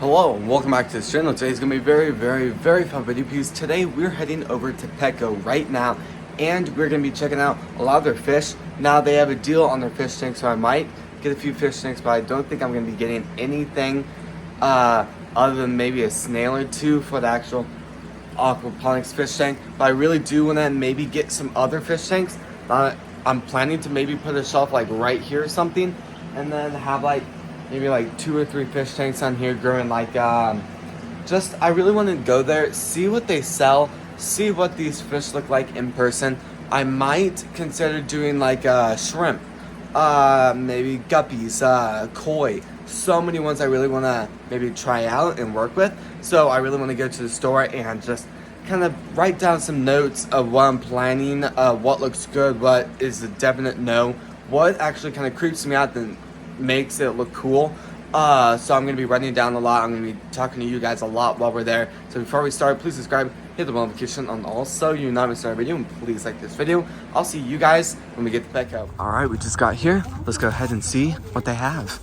Hello and welcome back to this channel. Today's gonna be very fun video because today we're heading over to Petco right now and we're gonna be checking out a lot of their fish. Now they have a deal on their fish tanks, so I might get a few fish tanks, but I don't think I'm gonna be getting anything other than maybe a snail or two for the actual Aquaponics fish tank. But I really do wanna maybe get some other fish tanks. I'm planning to maybe put a shelf like right here or something, and then have like maybe like 2 or 3 fish tanks on here growing like just I really want to go there, see what they sell, see what these fish look like in person. I might consider doing like shrimp, maybe guppies, koi. So many ones I really want to maybe try out and work with. So I really want to go to the store and just kind of write down some notes of what I'm planning, what looks good, what is a definite no, what actually kind of creeps me out and makes it look cool. So I'm going to be writing it down a lot. I'm going to be talking to you guys a lot while we're there. So before we start, please subscribe, hit the bell notification on all so you not miss our video, and please like this video. I'll see you guys when we get to Petco. Alright, we just got here. Let's go ahead and see what they have.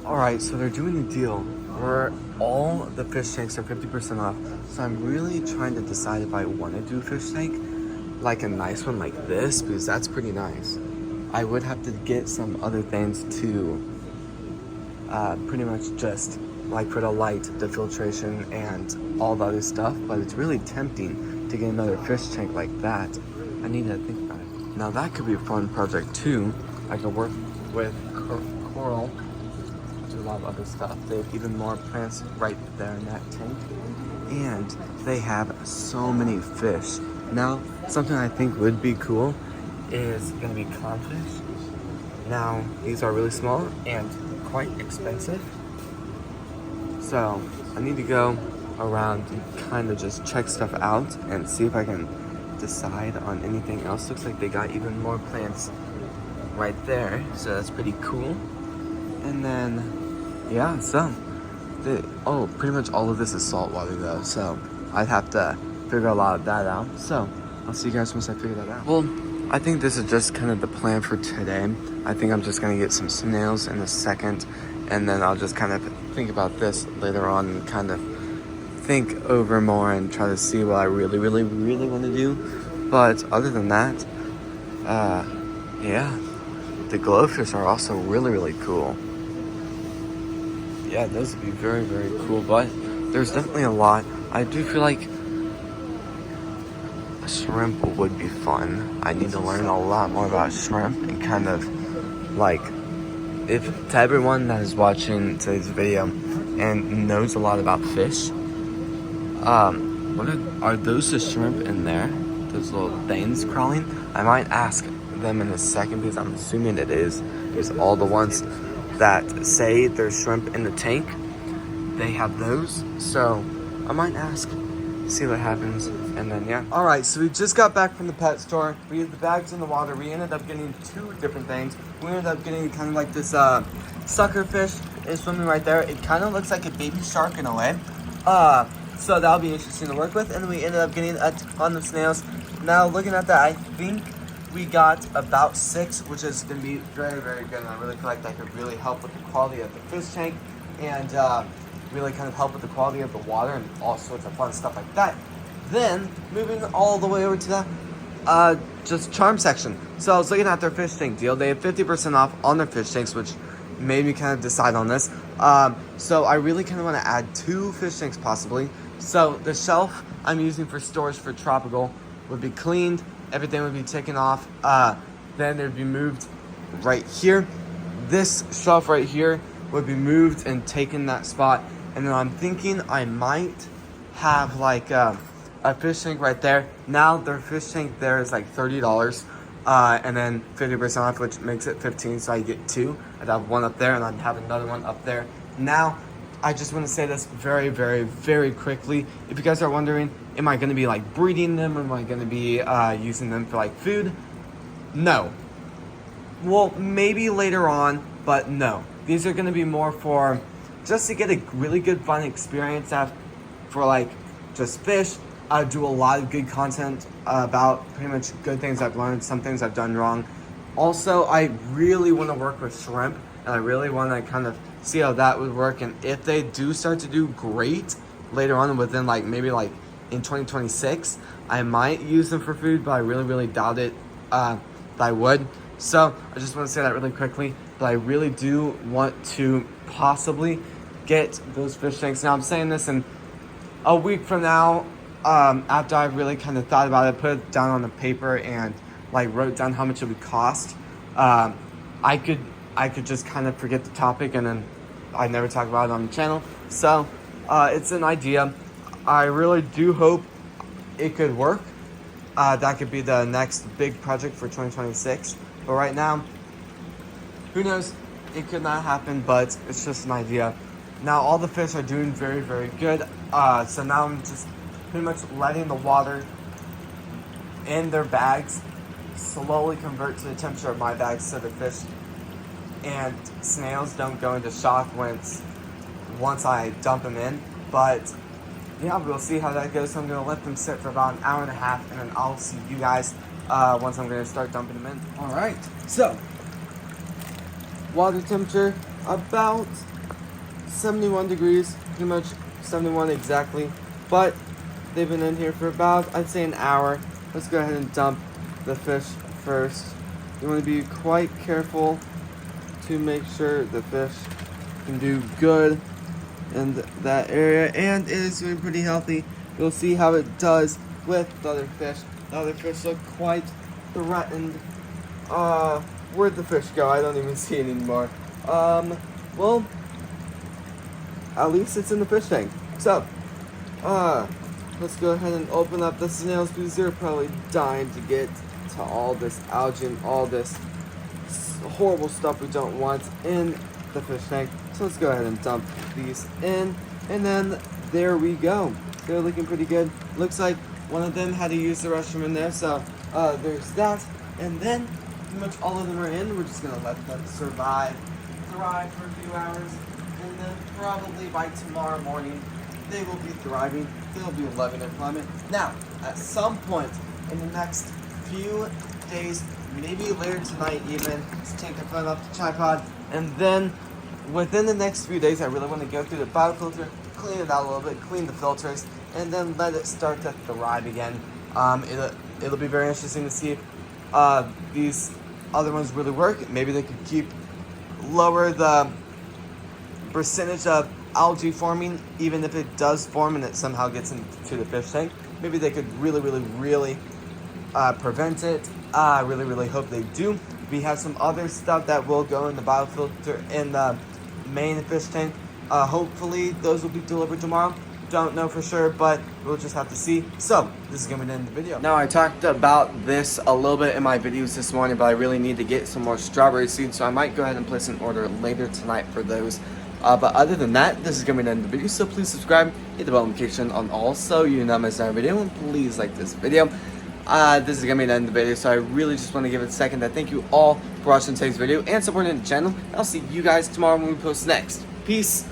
Alright, so they're doing a deal where all the fish tanks are 50% off. So I'm really trying to decide if I want to do a fish tank, like a nice one like this, because that's pretty nice. I would have to get some other things to pretty much just like for the light, the filtration, and all the other stuff, but it's really tempting to get another fish tank like that. I need to think about it. Now that could be a fun project too. I could work with coral, do a lot of other stuff. They have even more plants right there in that tank, and they have so many fish. Now, something I think would be cool is gonna be clownfish. Now, these are really small and quite expensive. So, I need to go around and kind of just check stuff out and see if I can decide on anything else. Looks like they got even more plants right there, so that's pretty cool. And then, yeah, so, pretty much all of this is salt water though, so I'd have to figure a lot of that out. So, I'll see you guys once I figure that out. Well, I think this is just kind of the plan for today. I think I'm just gonna get some snails in a second, and then I'll just kind of think about this later on and kind of think over more and try to see what I really want to do. But other than that, yeah, the glowfish are also really cool. Yeah, those would be very cool, but there's definitely a lot. I do feel like shrimp would be fun. I need to learn a lot more about shrimp and kind of like, if to everyone that is watching today's video and knows a lot about fish, are those the shrimp in there? Those little things crawling? I might ask them in a second because I'm assuming it is, because all the ones that say there's shrimp in the tank, they have those. So I might ask, see what happens, and then yeah. All right, so we just got back from the pet store. We had the bags in the water. We ended up getting 2 different things. We ended up getting kind of like this sucker fish is swimming right there. It kind of looks like a baby shark in a way. So that'll be interesting to work with. And then we ended up getting a ton of snails. Now looking at that, I think we got about 6, which is gonna be very good. And I really feel like that could really help with the quality of the fish tank and really kind of help with the quality of the water and all sorts of fun stuff like that. Then, moving all the way over to the just charm section. So I was looking at their fish tank deal. They have 50% off on their fish tanks, which made me kind of decide on this. So I really kind of want to add 2 fish tanks possibly. So the shelf I'm using for storage for tropical would be cleaned. Everything would be taken off. Then they'd be moved right here. This shelf right here would be moved and taken that spot. And then I'm thinking I might have like a fish tank right there. Now their fish tank there is like $30, and then 50% off, which makes it 15. So I get 2. I'd have one up there, and I'd have another one up there. Now, I just want to say this very quickly. If you guys are wondering, am I going to be like breeding them, or am I going to be using them for like food? No. Well, maybe later on, but no. These are going to be more for just to get a really good fun experience for like just fish. I do a lot of good content about pretty much good things I've learned, some things I've done wrong. Also, I really want to work with shrimp and I really want to kind of see how that would work. And if they do start to do great later on within like maybe like in 2026, I might use them for food, but I really doubt it that I would. So I just want to say that really quickly, but I really do want to possibly get those fish tanks. Now I'm saying this in a week from now, after I really kind of thought about it, put it down on the paper and like wrote down how much it would cost. I could just kind of forget the topic and then I never talk about it on the channel. So it's an idea. I really do hope it could work. That could be the next big project for 2026. But right now, who knows? It could not happen, but it's just an idea. Now all the fish are doing very good. So now I'm just pretty much letting the water in their bags slowly convert to the temperature of my bags so the fish and snails don't go into shock once I dump them in. But yeah, we'll see how that goes. So I'm going to let them sit for about an hour and a half, and then I'll see you guys once I'm going to start dumping them in. Alright, so water temperature about 71 degrees, pretty much 71 exactly, but they've been in here for about, I'd say, an hour. Let's go ahead and dump the fish first. You want to be quite careful to make sure the fish can do good in that area, and it is doing pretty healthy. You'll see how it does with the other fish. The other fish look quite threatened. Where'd the fish go? I don't even see it anymore. Well, at least it's in the fish tank. So, let's go ahead and open up the snails because they're probably dying to get to all this algae and all this horrible stuff we don't want in the fish tank. So let's go ahead and dump these in, and then there we go. They're looking pretty good. Looks like one of them had to use the restroom in there, so there's that. And then pretty much all of them are in. We're just gonna let them thrive for a few hours, and then probably by tomorrow morning they will be thriving. They'll be loving their climate. Now, at some point in the next few days, maybe later tonight even, let's take the phone off the tripod, and then within the next few days I really want to go through the biofilter, clean it out a little bit, clean the filters, and then let it start to thrive again. It'll be very interesting to see if these other ones really work. Maybe they could lower the percentage of algae forming, even if it does form and it somehow gets into the fish tank. Maybe they could really prevent it. I really hope they do. We have some other stuff that will go in the biofilter in the main fish tank. Hopefully those will be delivered tomorrow. Don't know for sure, but we'll just have to see. So this is gonna be the end of the video. Now I talked about this a little bit in my videos this morning, but I really need to get some more strawberry seeds, so I might go ahead and place an order later tonight for those. But other than that, this is gonna be the end of the video. So please subscribe, hit the bell notification on all so you not miss our video, and please like this video. This is gonna be the end of the video, so I really just want to give it a second to thank you all for watching today's video and supporting the channel. I'll see you guys tomorrow when we post next. Peace.